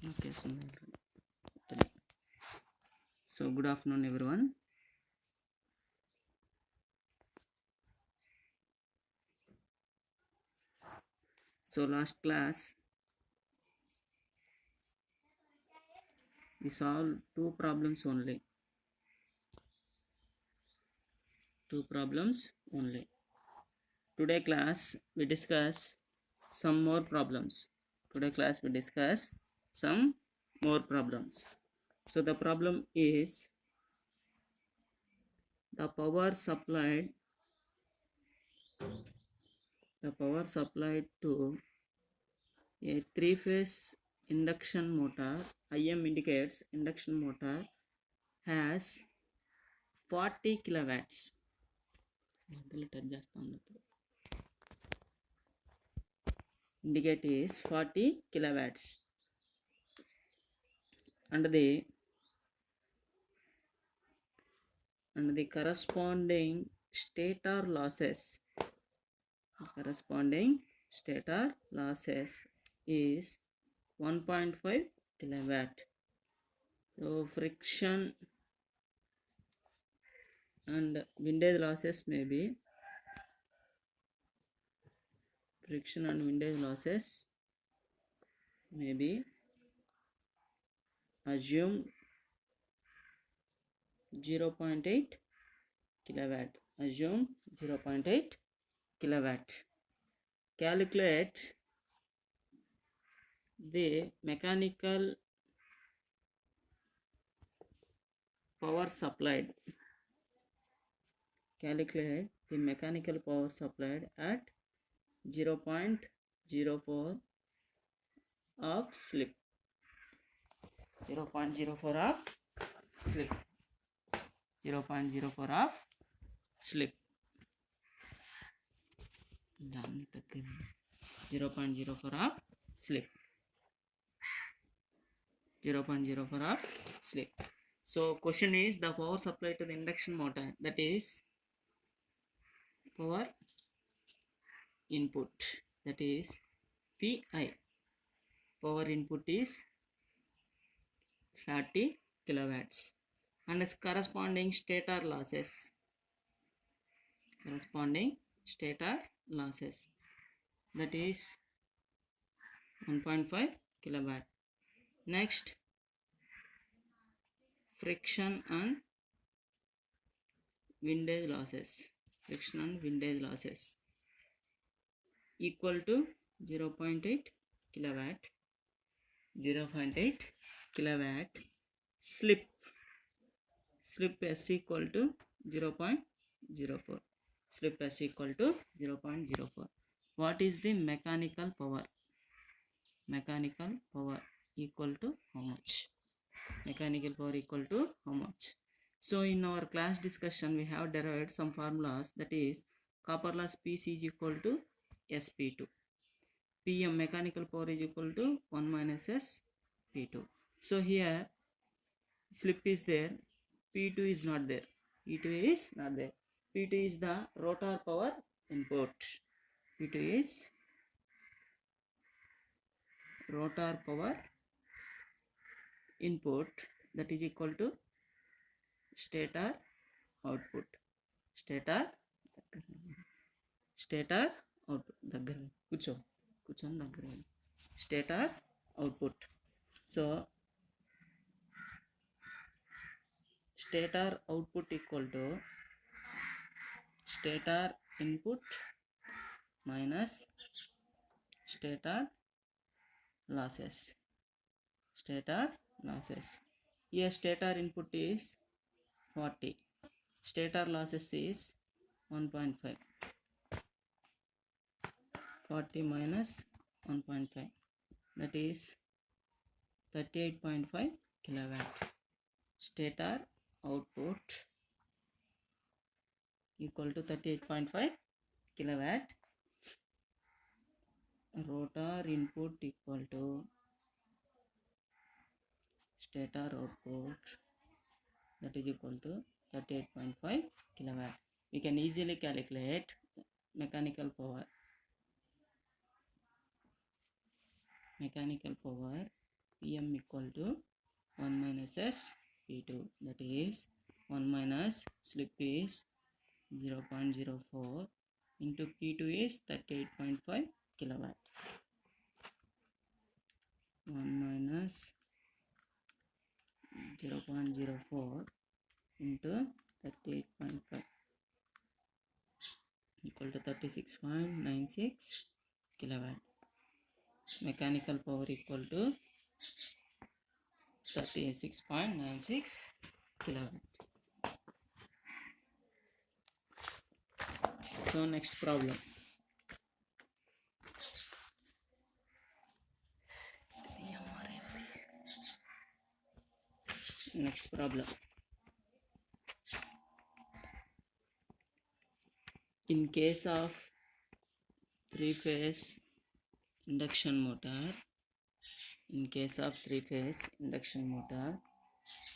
Okay, so good afternoon everyone. So last class we solved two problems only. Today class we discuss some more problems. So the problem is the power supplied to a three-phase induction motor. IM indicates induction motor has 40 kilowatts. Indicate is 40 kilowatts and the corresponding stator losses is 1.5 kilowatt. So friction and windage losses may be assume 0.8 kilowatt. Calculate the mechanical power supplied at 0.04 of slip. 0.04 of slip. 0.04 of slip. 0.04 of slip. 0.04 of slip. So question is the power supply to the induction motor, that is power input, that is PI. Power input is 40 kilowatts and its corresponding stator losses that is 1.5 kilowatt. Next, friction and windage losses equal to 0.8 kilowatt. Slip S equal to 0.04. What is the mechanical power equal to how much? So in our class discussion we have derived some formulas, that is copper loss PC is equal to SP2. PM mechanical power is equal to 1 minus S P2. So here slip is there, P2 is not there. P2 is the rotor power input. That is equal to stator output. Stator output. So stator output equal to stator input minus stator losses. Here stator input is 40, stator losses is 1.5. 40 minus 1.5, that is 38.5 kilowatt. Stator output equal to 38.5 kilowatt. Rotor input equal to stator output, that is equal to 38.5 kilowatt. We can easily calculate mechanical power Pm equal to 1 minus S P2, that is 1 minus slip is 0.04 into P2 is 38.5 kilowatt. 1 minus 0.04 into 38.5 equal to 36.96 kilowatt. Mechanical power equal to 36.96 kilowatt. So next problem. Next problem. In case of three-phase induction motor,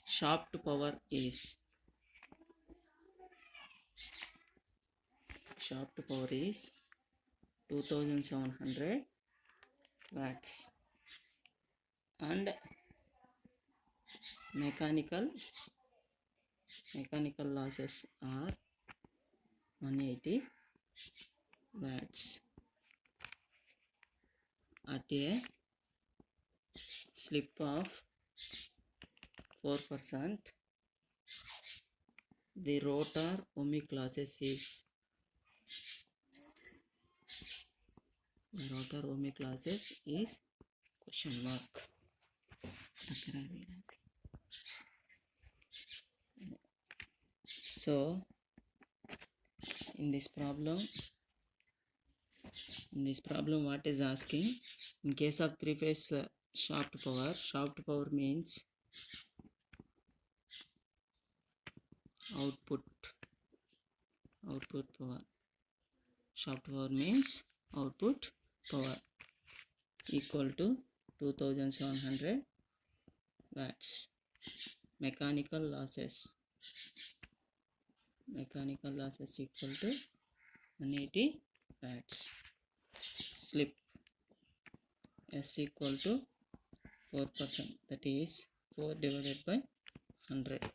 shaft power is 2700 watts and mechanical losses are 180 watts at a slip of 4%. The rotor ohmic losses is question mark. So in this problem what is asking, in case of three-phase shaft power means output power. Shaft power means output power equal to 2700 watts. Mechanical losses equal to 180 watts. Slip S equal to 4%, that is 4 divided by 100.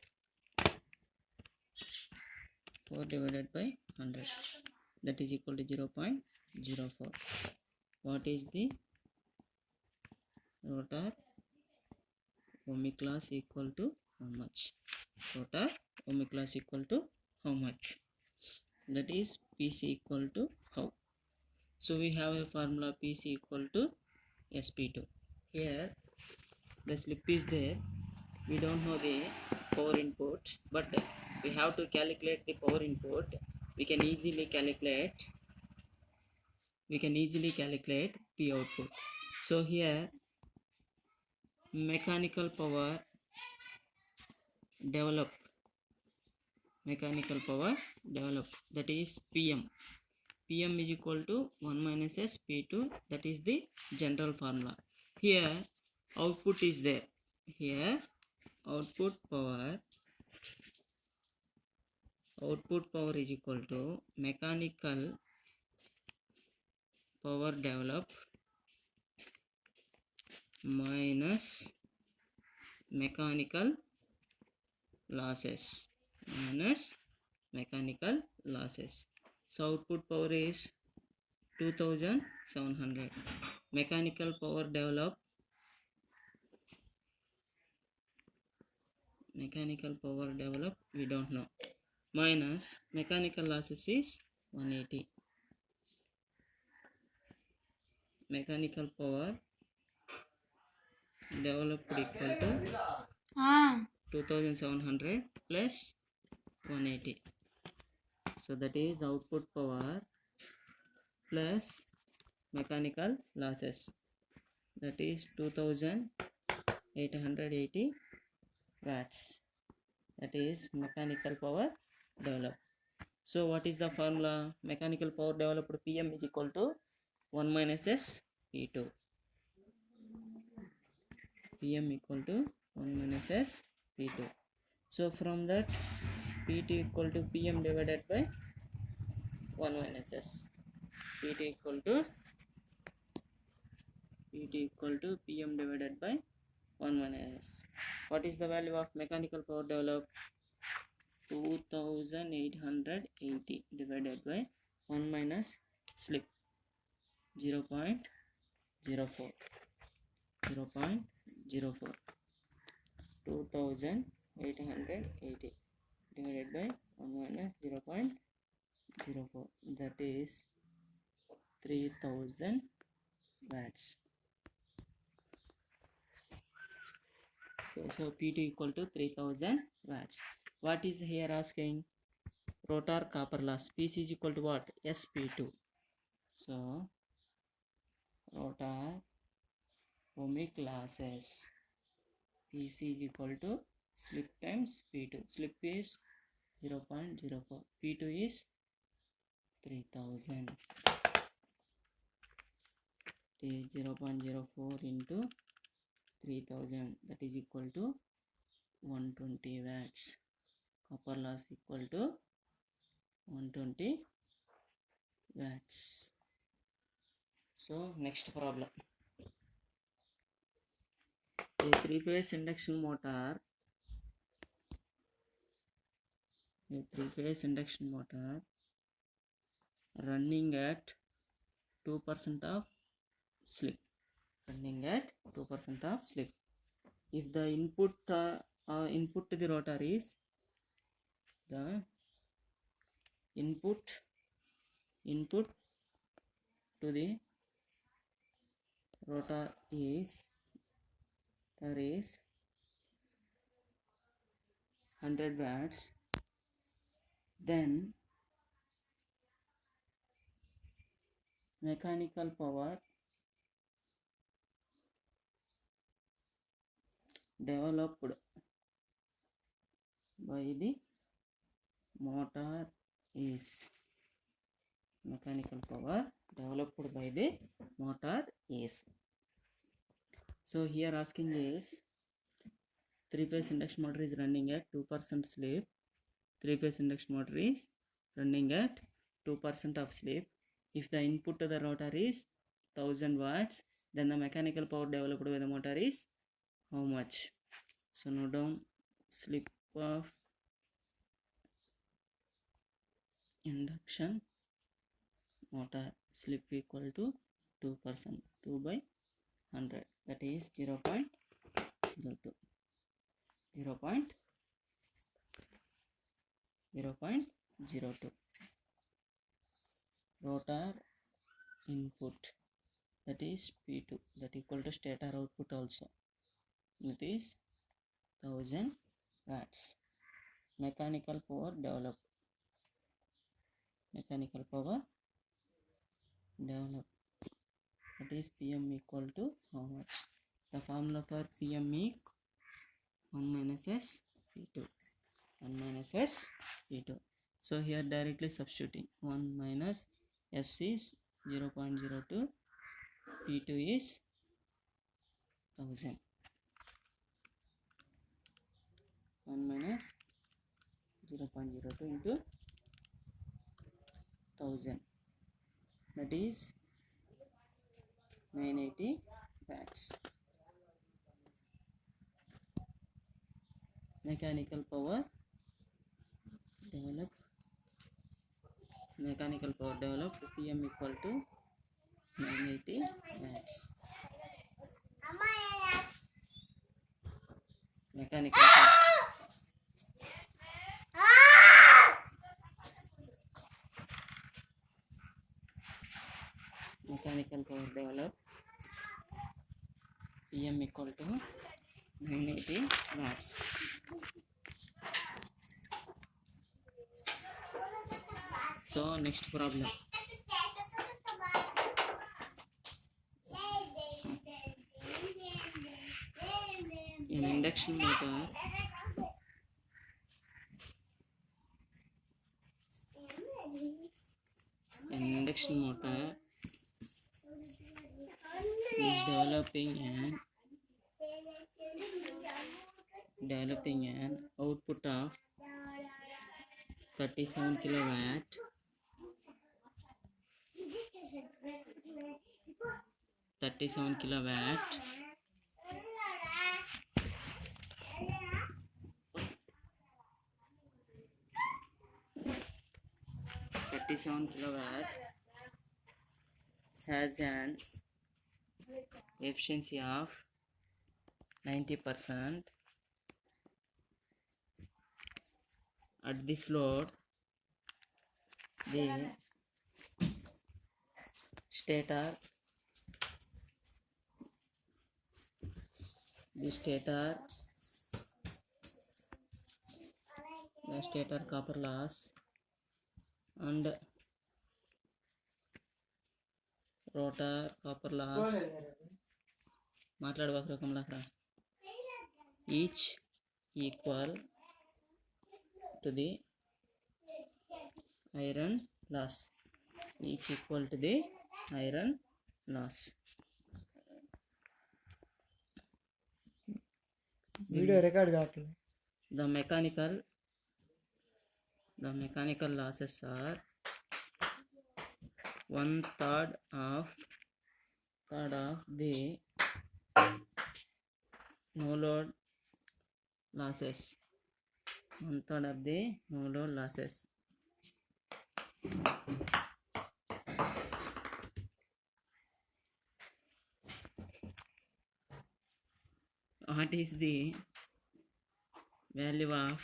4 divided by 100, that is equal to 0.04. What is the rotor ohmic loss equal to how much? Rotor ohmic loss equal to how much? That is PC equal to how? So we have a formula PC equal to SP2. Here the slip is there. We don't know the power input, but we have to calculate the power input. We can easily calculate P output. So here mechanical power developed, that is PM is equal to 1 minus S P2, that is the general formula. Here output is there. Here output power is equal to mechanical power developed minus mechanical losses. So output power is 2700. Mechanical power developed we don't know, minus mechanical losses is 180. Mechanical power developed equal to 2700 plus 180. So that is output power plus mechanical losses, that is 2880 watts. That is mechanical power developed. So what is the formula? Mechanical power developed PM is equal to 1 minus S P2. PM equal to 1 minus S P2. So from that P2 equal to PM divided by 1 minus S. P2 equal to PM divided by 1 minus. What is the value of mechanical power developed? 2880 divided by 1 minus slip 0.04. 0.04. 2880 divided by 1 minus 0.04, that is 3000 watts. Okay, so P2 equal to 3000 watts. What is here asking? Rotor copper loss. PC is equal to what? SP2. So rotor ohmic losses. PC is equal to slip times P2. Slip is 0.04. P2 is 3000. It is 0.04 into 3000, that is equal to 120 watts. Copper loss equal to 120 watts. So next problem. A 3-phase induction motor. A 3-phase induction motor running at 2% of slip. Running at 2% of slip. If the input to the rotor is the input to the rotor is 100 watts, then mechanical power developed by the motor is mechanical power developed by the motor is. So here asking is 3-phase induction motor is running at 2% slip. 3-phase induction motor is running at 2% of slip. If the input to the rotor is 1000 watts, then the mechanical power developed by the motor is how much? So note down slip of induction motor. Slip equal to 2%. 2 by 100, that is 0.02. 0.02. Rotor input, that is P2, that equal to stator output also, that is 1000 watts. Mechanical power developed. Mechanical power developed, that is PM equal to how much? The formula for PM is 1 minus S P2. 1 minus S P2. So here directly substituting. 1 minus S is 0.02. P2 is 1000. 1 minus 0.02 into 1000, that is 980 watts. Mechanical power developed. Mechanical power developed, PM equal to 980 watts. Mechanical power. Mechanical power developed, PM equal to 980 watts. So next problem. An induction motor is developing an output of 37 kilowatt 37 kilowatt 37 kilowatt has an efficiency of 90%. At this load, the stator copper loss and rotor copper loss each equal to the iron loss. Video record కావట్లేదు. The mechanical losses are 1/3 of the no load losses. 1/3 of the no load losses. What is the value of